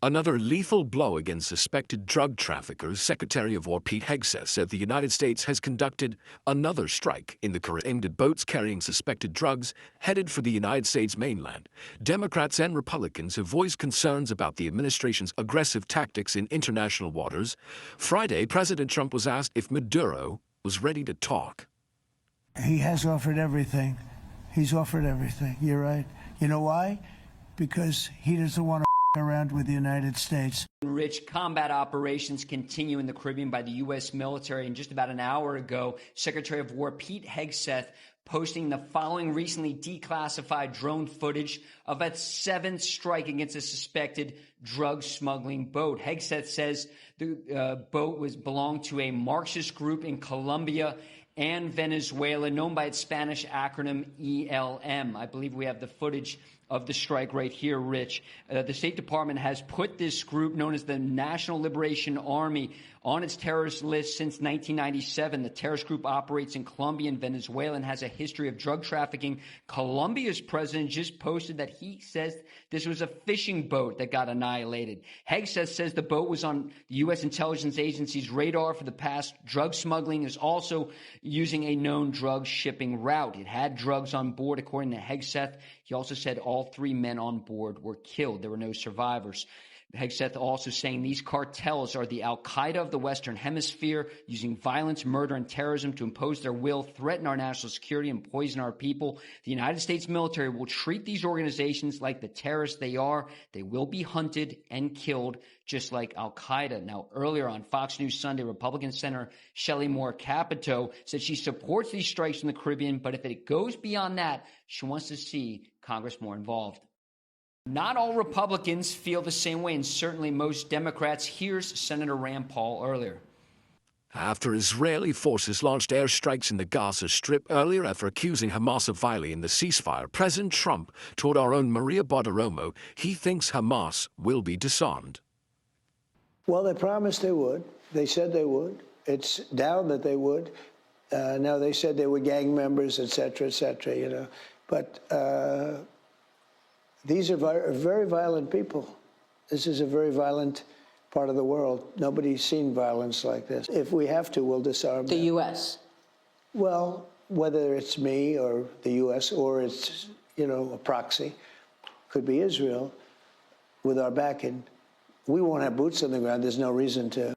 Another lethal blow against suspected drug traffickers, Secretary of War Pete Hegseth said the United States has conducted another strike in the Caribbean aimed at boats carrying suspected drugs headed for the United States mainland. Democrats and Republicans have voiced concerns about the administration's aggressive tactics in international waters. Friday, President Trump was asked if Maduro was ready to talk. He has offered everything. He's offered everything. You're right. You know why? Because he doesn't want to around with the United States. Rich, combat operations continue in the Caribbean by the U.S. military. And just about an hour ago, Secretary of War Pete Hegseth posting the following recently declassified drone footage of a 7th strike against a suspected drug smuggling boat. Hegseth says the boat belonged to a Marxist group in Colombia and Venezuela, known by its Spanish acronym ELM. I believe we have the footage of the strike right here, Rich. The State Department has put this group, known as the National Liberation Army, on its terrorist list since 1997. The terrorist group operates in Colombia and Venezuela and has a history of drug trafficking. Colombia's president just posted that he says this was a fishing boat that got annihilated. Hegseth says the boat was on the U.S. intelligence agency's radar for the past. Drug smuggling is also using a known drug shipping route. It had drugs on board, according to Hegseth. He also said all 3 men on board were killed. There were no survivors. Hegseth also saying these cartels are the al-Qaeda of the Western Hemisphere, using violence, murder, and terrorism to impose their will, threaten our national security, and poison our people. The United States military will treat these organizations like the terrorists they are. They will be hunted and killed, just like al-Qaeda. Now, earlier on Fox News Sunday, Republican Senator Shelley Moore Capito said she supports these strikes in the Caribbean, but if it goes beyond that, she wants to see Congress more involved. Not all Republicans feel the same way, and certainly most Democrats. Here's Senator Rand Paul earlier. After Israeli forces launched airstrikes in the Gaza Strip earlier after accusing Hamas of violating the ceasefire, President Trump told our own Maria Bartiromo he thinks Hamas will be disarmed. Well, they promised they would. They said they would. It's down that they would. Now, they said they were gang members, et cetera, you know. But these are very violent people. This is a very violent part of the world. Nobody's seen violence like this. If we have to, we'll disarm the them. U.S.? Well, whether it's me or the U.S. or it's, you know, a proxy, could be Israel with our backing. We won't have boots on the ground. There's no reason to.